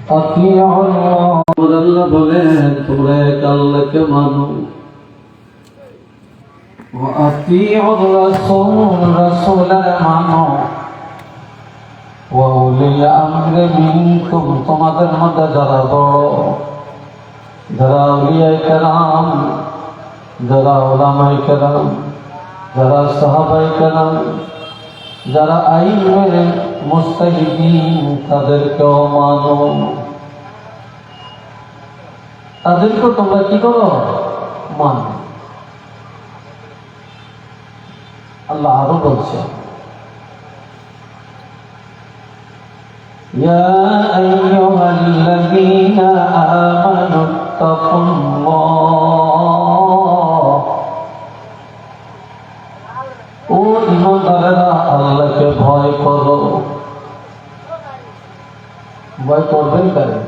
আল্লাহ বলেন তোমরা এক আল্লাহকে মানো, রাসূলের মানো, ওয়া উলিল আমরি মিনকুম, তোমাদের মধ্যে যারা বড়, যারা আউলিয়ায়ে কেরাম, যারা উলামায়ে কেরাম, যারা সাহাবায়ে কেরাম, যারা আইনে মুজতাহিদিন, তাদেরকেও মানো। তাদেরকে তোমরা কি করো? মানো। আল্লাহ আরো বলছে, ইয়া আইয়ুহাল্লাযীনা আমানুত্তাকুল্লাহ, ও ঈমানদারেরা আল্লাহকে ভয় করো। ভয় করবেন কারে?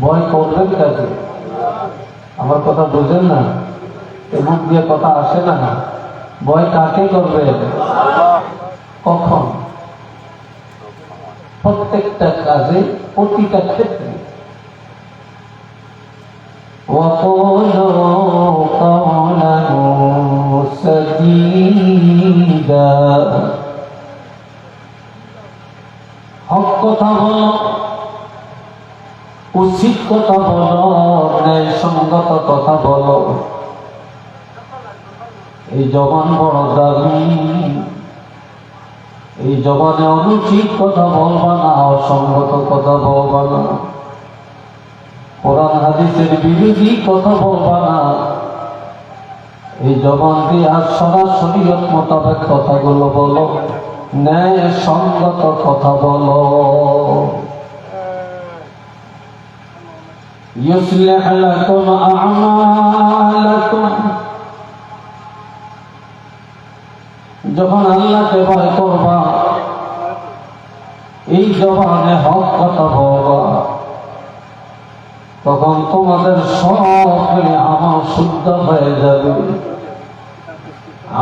ভয় করবেন কাজে? আমার কথা বুঝেন না? মুখ দিয়ে কথা আসে না। ভয় কাকে করবেন? কখন? প্রত্যেকটা কাজে, প্রতিটা ক্ষেত্রে। হক কথা বলো, উচিত কথা বলো, ন্যায়সঙ্গত কথা বলো। এই জবান বড় দাবি, এই জবানে অনুচিত কথা বলবা না, অসঙ্গত কথা বলবা না, কোরআন হাদিসের বিরোধী কথা বলবা না। এই জবান দিয়ে আর সরাসরি মোতাবেক কথাগুলো বলো, ন্যায় সঙ্গত কথা বলো। ইউসলিহ লাকুম আ'মালাকুম, যখন আল্লাহকে ভয় করবা, এই জবানে হক কথা বলবা, তখন তোমাদের সব আমল শুদ্ধ হয়ে যাবে।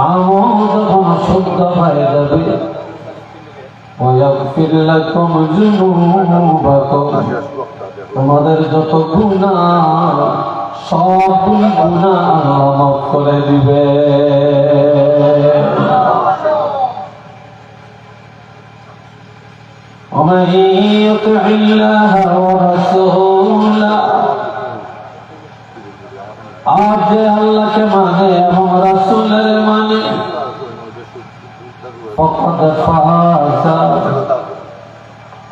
আমল যখন শুদ্ধ হয়ে যাবে, ওয়াগফির লাকুম যুনুবাকুম, তোমাদের যত গুনাহ, সব গুনাহ আল্লাহ মাফ করে দিবে। ومن يطع الله ورسوله, আর যে আল্লাহকে মানে এবং রাসূলের মানে, ফাকাদ ফাজ,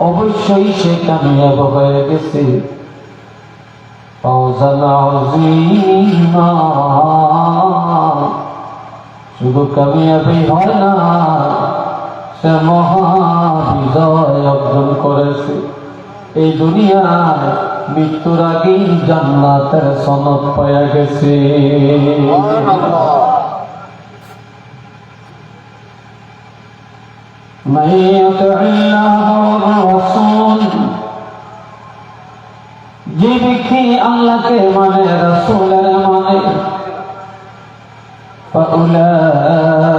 অবশ্যই সে কামিয়াব হয়ে গেছে। ফাওজান আযীমা, শুধু কামিয়াবি হয় না, সে মহা বিজয় অর্জন করেছে। এই দুনিয়ায় মৃত্যুর আগেই জান্নাতের সনদ পাওয়া গেছে। মান ইয়াতিল্লাহ ওয়া রাসূল, যে ব্যক্তি আল্লাহকে মানে, রাসূলের মানে, ফাউলাইকা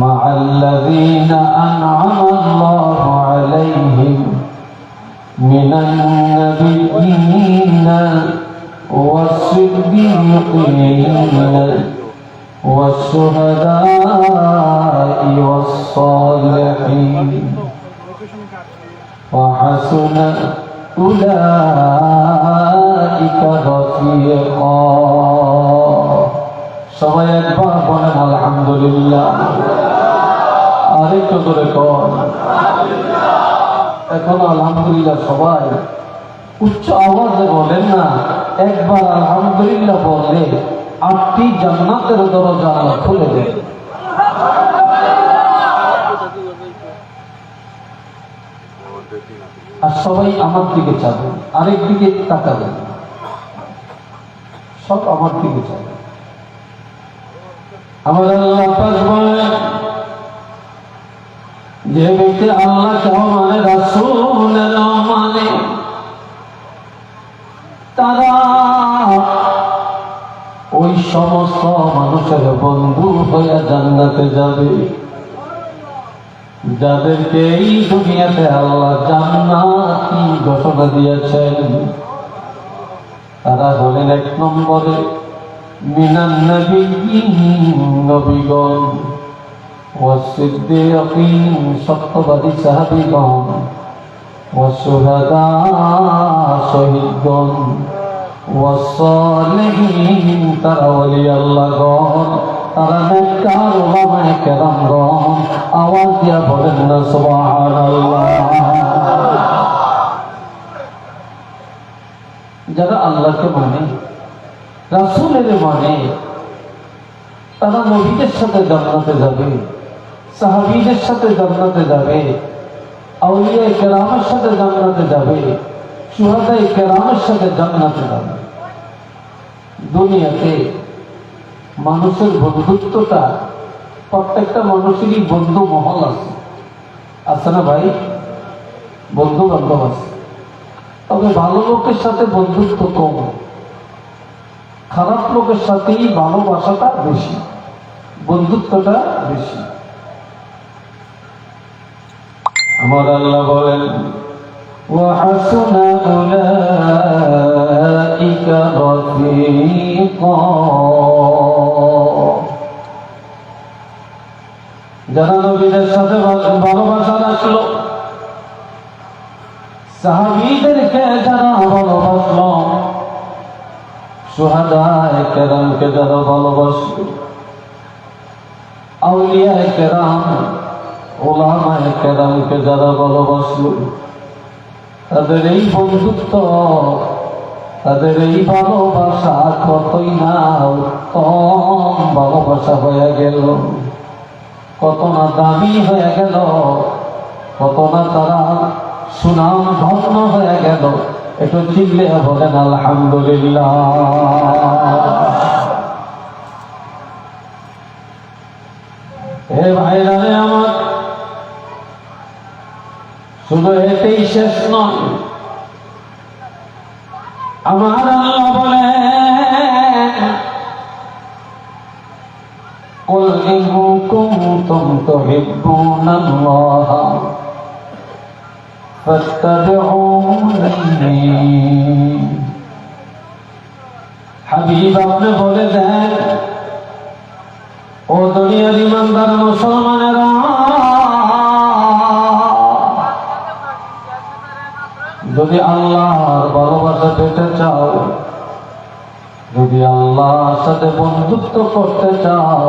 مع الذين أنعم الله عليهم من النبيين والصديقين والشهداء والصالحين وحسن أولئك رفيقا। সবাই একবার বলেন আলহামদুলিল্লাহ। আরেকটু করে কর। এখন আলহামদুলিল্লাহ সবাই উচ্চ আওয়াজে বলেন না। একবার আলহামদুলিল্লাহ বললে 8টি জান্নাতের দরজা আল্লাহ খুলে দেন। আর সবাই আমার দিকে চাবেন, আরেক দিকে তাকাবেন, সব আমার দিকে চাবেন। আমার আল্লাহ পাক বলেন, যে ব্যক্তি আল্লাহকে মানে, রাসূলের মানে, তারা ওই সমস্ত মানুষের বন্ধু হয়ে জান্নাতে যাবে। যাদেরকে এই দুনিয়াতে আল্লাহ জান্নাতি ঘোষণা দিয়েছেন, তারা হলেন 1 নম্বরে মিনান নবিয়্যিন, নবীগণ, ওয়াস-সিদ্দীকিন, সত্যবাদী সাহাবীগণ, ওয়াস-শুহাদা, শহীদগণ, ওয়াস-সালিহিন, তারা ওলি আল্লাহগণ, তারা নেককার উলামায়ে কেরামগণ। আওয়াজ দিয়া বলেন না সুবহানাল্লাহ। যারা আল্লাহকে মানে, রাসূলের মানে, তারা নবীদের সাথে জান্নাতে যাবে, সাহাবীদের সাথে জান্নাতে যাবে, আউলিয়ায়ে কেরামের সাথে জান্নাতে যাবে, শুহাদায়ে কেরামের সাথে জান্নাতে যাবে। দুনিয়াতে মানুষের বন্ধুত্বটা, প্রত্যেকটা মানুষেরই বন্ধু মহল আছে, আছে না ভাই? বন্ধু বান্ধব আছে, তবে ভালো লোকের সাথে বন্ধুত্ব কম, খারাপ লোকের সাথেই ভালোবাসাটা বেশি, বন্ধুত্বটা বেশি। আমার আল্লাহ বলেন وَحَسُنَ أُولَئِكَ رَفِيقًا। যারা নবীদের সাথে ভালোবাসা রাখলো, সাহাবীদেরকে যারা ভালোবাসলো, শুহাদায়ে কেরামকে যারা ভালোবাসলো, আউলিয়ায়ে কেরাম, উলামায়ে কেরামকে যারা ভালোবাসলো, তাদের এই বন্ধুত্ব, তাদের এই ভালোবাসা কতই না উত্তম ভালোবাসা হয়ে গেল, কত না দামি হয়ে গেল, কত না তারা সুনাম ধন্য হয়ে গেল। একটু চিল্লে বলেন আলহামদুলিল্লাহ। হে ভাইরা আমার, শুধু এতেই শেষ নয়। আমার আল্লাহ বলেন قُلْ إِن كُنتُمْ تُحِبُّونَ اللَّهَ فَاتَّبِعُونِي। হাবিব আপনি বলে দেন, ও দুনিয়ার ইমানদার মুসলমানেরা, যদি আল্লাহর ভালোবাসা পেতে চাও, যদি আল্লাহর সাথে বন্ধুত্ব করতে চাও,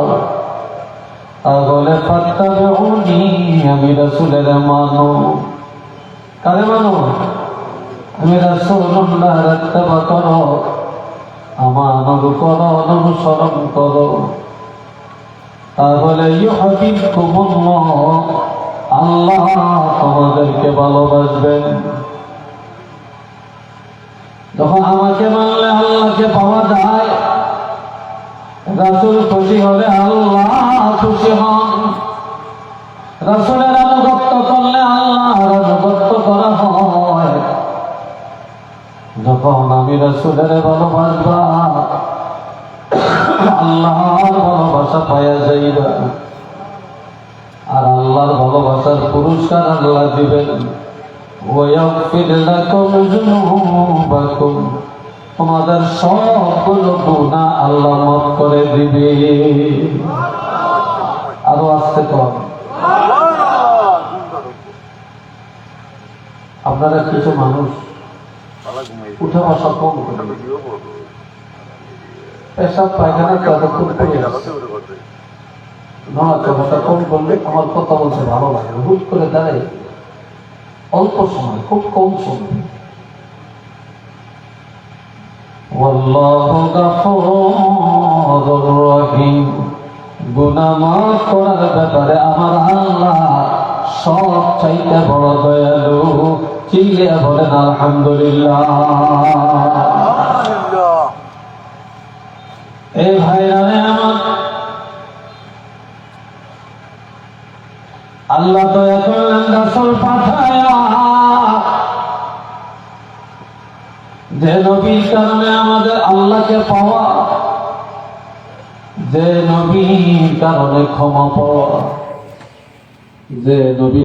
তাহলে ফাত্তাবিউনি, আমি রাসূলের মানো। কারে মানো? আমি রাসূলুল্লাহর ইত্তেবা করো, আমার অনুসরণ করো। তাহলে ইউহিব্বুকুমুল্লাহ, আল্লাহ তোমাদেরকে ভালোবাসবেন। যখন আমাকে মানলে আল্লাহকে পাওয়া যায়, রাসূল খুশি হলে আল্লাহ খুশি হন, রাসূলের আনুগত্য করলে আল্লাহর আনুগত্য করা হয়। যখন আমি রাসূলের ভালোবাসবা, আল্লাহর ভালোবাসা পাওয়া যাইবা, আর আল্লাহর ভালোবাসার পুরস্কার আল্লাহ দিবেন। وَيَغْفِرْ لَكُمْ ذُنُوبَكُمْ, তোমাদের সবগুলো গুনাহ আল্লাহ মাফ করে দিবে। আরো আস্তে কর। আপনারা কিছু মানুষ উঠে বসা কম করে, পেশাব পায়খানা যতক্ষণ করে নড়াচড়াটা কম করলে আমার কথা বলতে ভালো লাগে। হুট করে দাঁড়ায় অল্প সময়, খুব কম সময়। আল্লাহু গফুরুর রহিম, গুনাহ মাফ করার ব্যাপারে আমার আল্লাহ সব চাইতে বড় দয়ালু। চিল্লে বলেন আলহামদুলিল্লাহ। এই ভাইরা আমার, আল্লাহ দয়া করলেন রাসূল পাঠায়া, যে নবীর কারণে আমাদের আল্লাহকে পাওয়া, যে নবীর কারণে ক্ষমা পাওয়া, যে নবী